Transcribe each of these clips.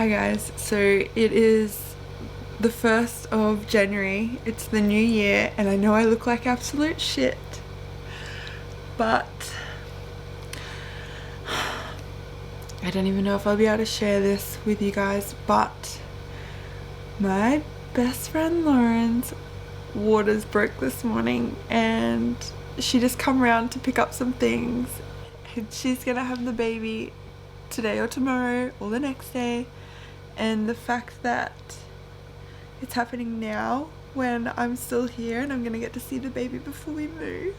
Hi guys, so it is the 1st of January, it's the new year, and I know I look like absolute shit, but I don't even know if I'll be able to share this with you guys, but my best friend Lauren's waters broke this morning and she just come round to pick up some things and she's gonna have the baby today or tomorrow or the next day. And the fact that it's happening now when I'm still here and I'm gonna get to see the baby before we move.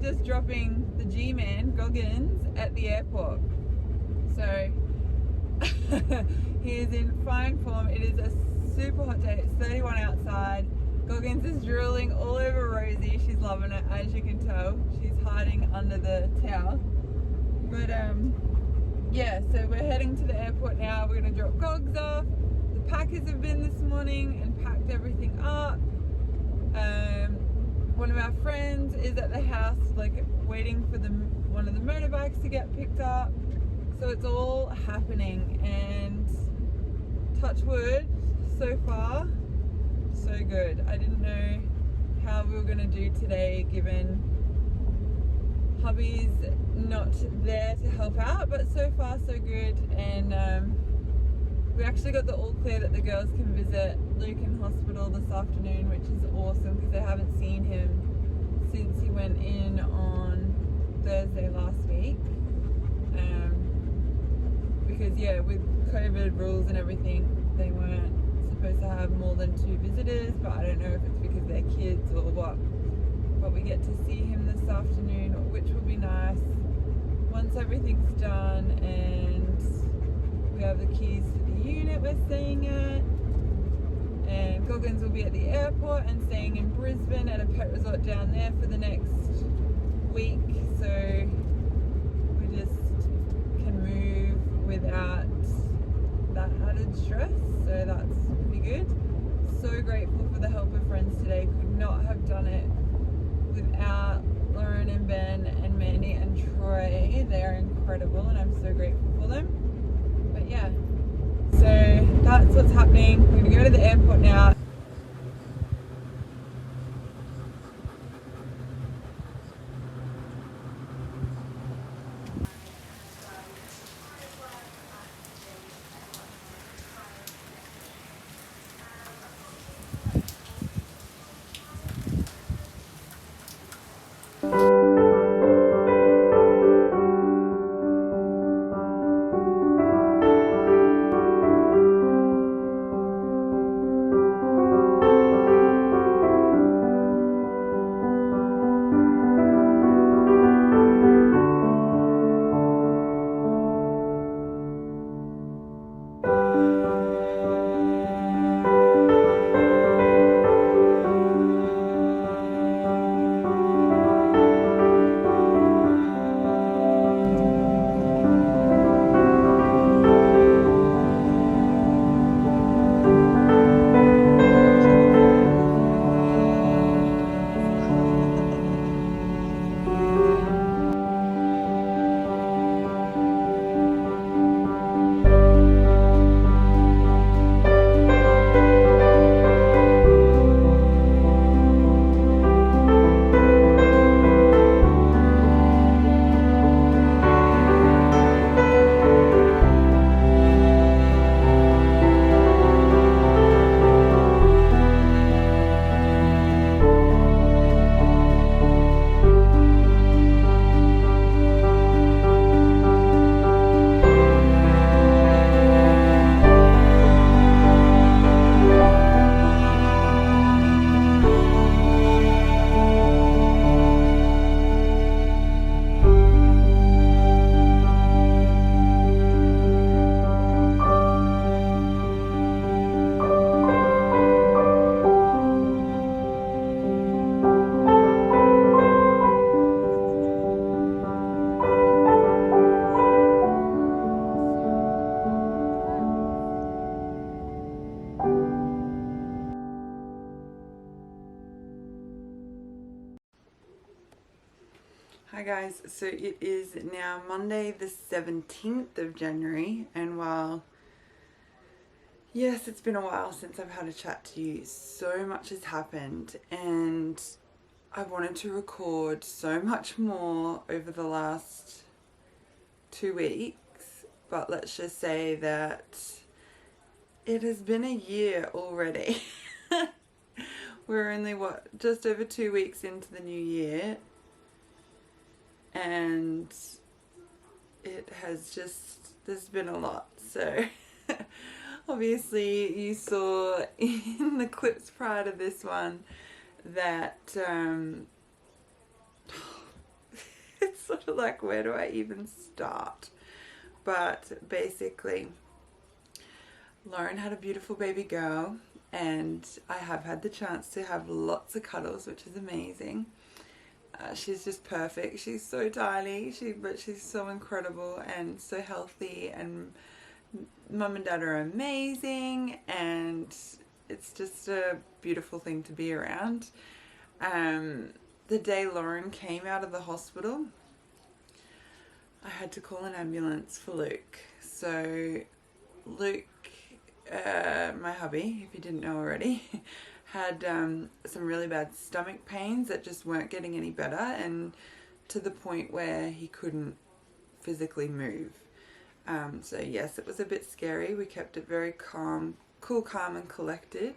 Just dropping the G-Man, Goggins, at the airport. So he is in fine form. It is a super hot day. It's 31 outside. Goggins is drooling all over Rosie. She's loving it, as you can tell. She's hiding under the towel. But yeah, so we're heading to the airport now. We're going to drop Gogs off. The packers have been this morning and packed everything up. One of our friends is at the house, like waiting for one of the motorbikes to get picked up. So it's all happening, and touch wood, so far, so good. I didn't know how we were going to do today given hubby's not there to help out, but so far so good. And we actually got the all clear that the girls can visit Luke in hospital this afternoon, which is awesome because they haven't seen him since he went in on Thursday last week. Because yeah, with COVID rules and everything, they weren't supposed to have more than 2 visitors, but I don't know if it's because they're kids or what. But we get to see him this afternoon, which will be nice once everything's done and we have the keys to the unit we're staying at. And Goggins will be at the airport and staying in Brisbane at a pet resort down there for the next week. So we just can move without that added stress. So that's pretty good. So grateful for the help of friends today. Could not have done it without Lauren and Ben and Mandy and Troy. They are incredible and I'm so grateful for them. But yeah, so that's what's happening. We're going to go to the airport now. Hi guys, so it is now Monday the 17th of January, and while yes, it's been a while since I've had a chat to you, so much has happened and I wanted to record so much more over the last 2 weeks, but let's just say that it has been a year already. We're only just over 2 weeks into the new year, and it has just, there's been a lot. So obviously you saw in the clips prior to this one that it's sort of like, where do I even start? But basically Lauren had a beautiful baby girl, and I have had the chance to have lots of cuddles, which is amazing. She's just perfect. She's so tiny, but she's so incredible and so healthy, and mum and dad are amazing, and it's just a beautiful thing to be around. The day Lauren came out of the hospital, I had to call an ambulance for Luke. So Luke, my hubby, if you didn't know already, had some really bad stomach pains that just weren't getting any better, and to the point where he couldn't physically move. So yes, it was a bit scary. We kept it very calm, and collected,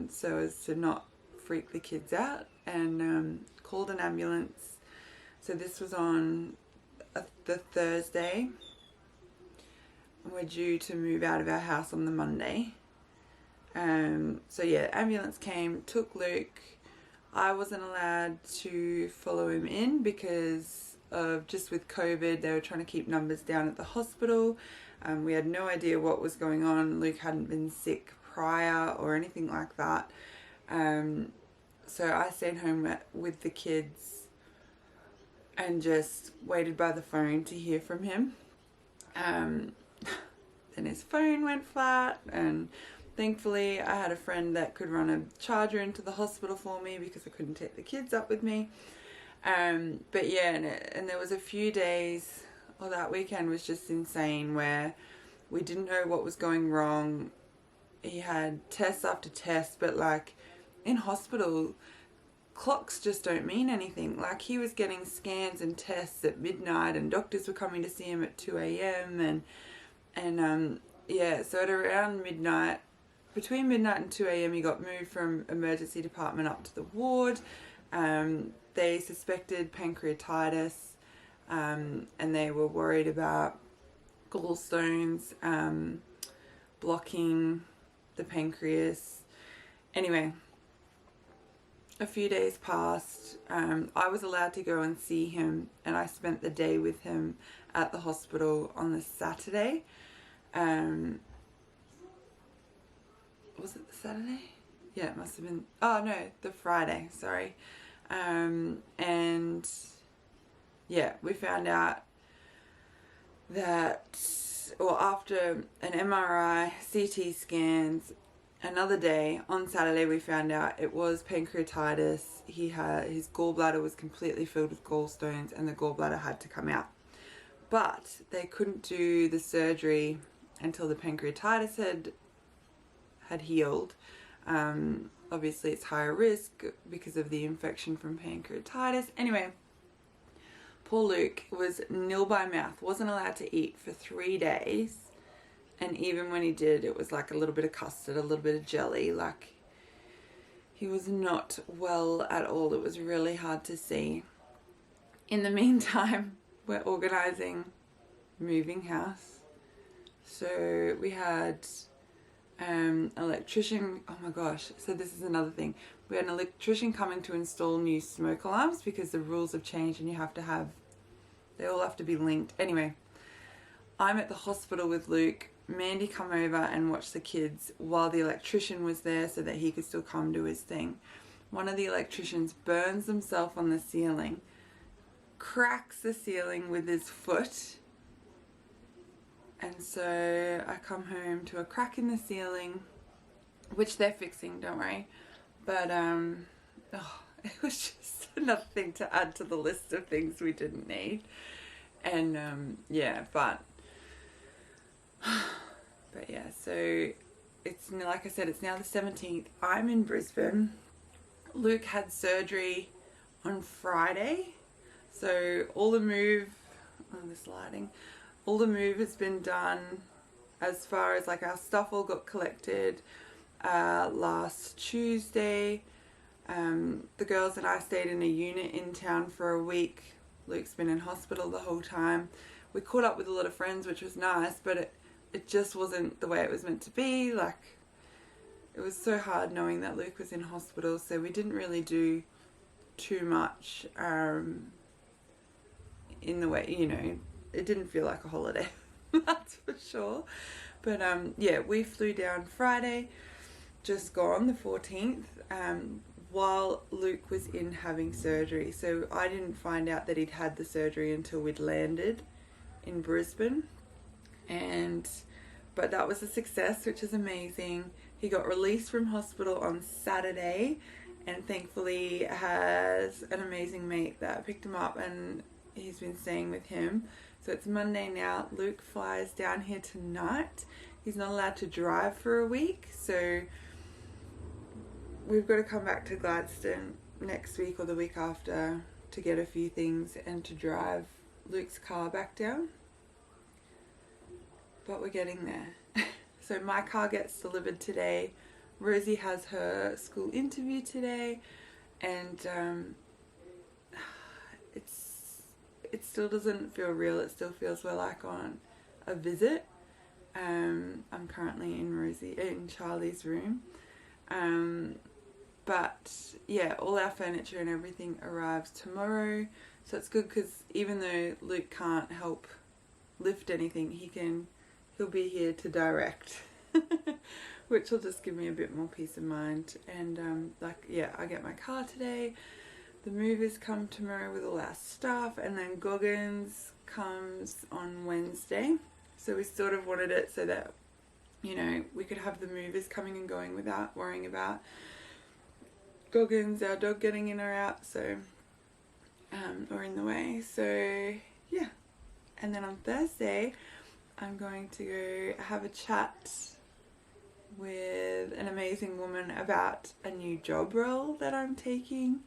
so as to not freak the kids out, and called an ambulance. So this was on the Thursday. We're due to move out of our house on the Monday. So yeah, ambulance came, took Luke. I wasn't allowed to follow him in because of just with COVID, they were trying to keep numbers down at the hospital. We had no idea what was going on. Luke hadn't been sick prior or anything like that. So I stayed home with the kids and just waited by the phone to hear from him. Then his phone went flat, and thankfully I had a friend that could run a charger into the hospital for me because I couldn't take the kids up with me. But yeah, and there was a few days, or that weekend was just insane, where we didn't know what was going wrong. He had tests after tests, but like in hospital, clocks just don't mean anything. Like, he was getting scans and tests at midnight, and doctors were coming to see him at 2 a.m. and yeah, so at around midnight, between midnight and 2 a.m. he got moved from emergency department up to the ward. They suspected pancreatitis, and they were worried about gallstones blocking the pancreas. Anyway, a few days passed. I was allowed to go and see him, and I spent the day with him at the hospital on the Saturday. Was it the Saturday? Yeah, it must have been, oh no, the Friday, sorry. And yeah, we found out that, or after an MRI, CT scans, another day, on Saturday, we found out it was pancreatitis. His gallbladder was completely filled with gallstones, and the gallbladder had to come out. But they couldn't do the surgery until the pancreatitis had healed. Obviously it's higher risk because of the infection from pancreatitis. Anyway, poor Luke was nil by mouth, wasn't allowed to eat for 3 days, and even when he did, it was like a little bit of custard, a little bit of jelly. Like, he was not well at all. It was really hard to see. In the meantime, we're organising moving house. So we had electrician, oh my gosh, so this is another thing. We had an electrician coming to install new smoke alarms because the rules have changed, and they all have to be linked. Anyway, I'm at the hospital with Luke. Mandy come over and watch the kids while the electrician was there so that he could still come do his thing. One of the electricians burns himself on the ceiling, cracks the ceiling with his foot. And so I come home to a crack in the ceiling, which they're fixing, don't worry. But it was just another thing to add to the list of things we didn't need. And yeah, but yeah, so it's, like I said, it's now the 17th. I'm in Brisbane. Luke had surgery on Friday, so all the move, all the move has been done, as far as like our stuff all got collected last Tuesday. The girls and I stayed in a unit in town for a week. Luke's been in hospital the whole time. We caught up with a lot of friends, which was nice, but it just wasn't the way it was meant to be. Like, it was so hard knowing that Luke was in hospital, so we didn't really do too much in the way, you know, it didn't feel like a holiday, that's for sure. But yeah, we flew down Friday, just gone, the 14th, while Luke was in having surgery. So I didn't find out that he'd had the surgery until we'd landed in Brisbane. But that was a success, which is amazing. He got released from hospital on Saturday, and thankfully has an amazing mate that picked him up, and he's been staying with him. So it's Monday now. Luke flies down here tonight. He's not allowed to drive for a week, so we've got to come back to Gladstone next week or the week after to get a few things and to drive Luke's car back down. But we're getting there. So my car gets delivered today. Rosie has her school interview today, and it still doesn't feel real. It still feels we're like on a visit. I'm currently in Charlie's room. But yeah, all our furniture and everything arrives tomorrow. So it's good because even though Luke can't help lift anything, he'll be here to direct, which will just give me a bit more peace of mind. And like, yeah, I get my car today. The movers come tomorrow with all our stuff, and then Goggins comes on Wednesday. So we sort of wanted it so that, you know, we could have the movers coming and going without worrying about Goggins, our dog, getting in or out, so or in the way. So yeah, and then on Thursday I'm going to go have a chat with an amazing woman about a new job role that I'm taking,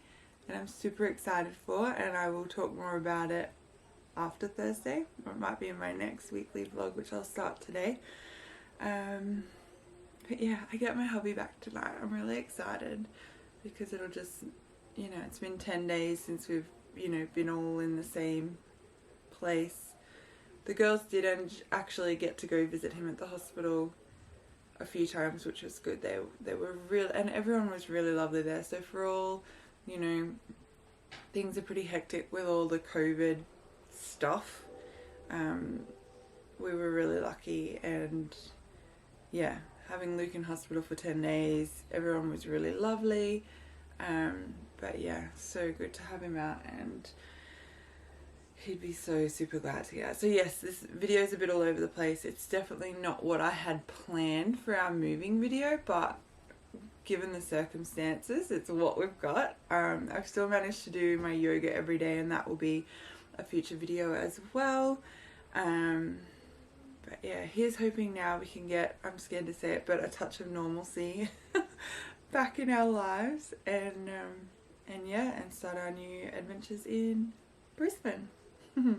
and I'm super excited for, and I will talk more about it after Thursday, or it might be in my next weekly vlog, which I'll start today. But yeah, I get my hubby back tonight. I'm really excited because it'll just, you know, it's been 10 days since we've, you know, been all in the same place. The girls didn't actually get to go visit him at the hospital a few times, which was good. They were real, and everyone was really lovely there. So for all, you know, things are pretty hectic with all the COVID stuff, we were really lucky. And yeah, having Luke in hospital for 10 days, everyone was really lovely. But yeah, so good to have him out, and he'd be so super glad to get out. So yes, this video is a bit all over the place. It's definitely not what I had planned for our moving video, but given the circumstances, it's what we've got. I've still managed to do my yoga every day, and that will be a future video as well. But yeah, here's hoping now we can get, I'm scared to say it, but a touch of normalcy back in our lives, and yeah, and start our new adventures in Brisbane.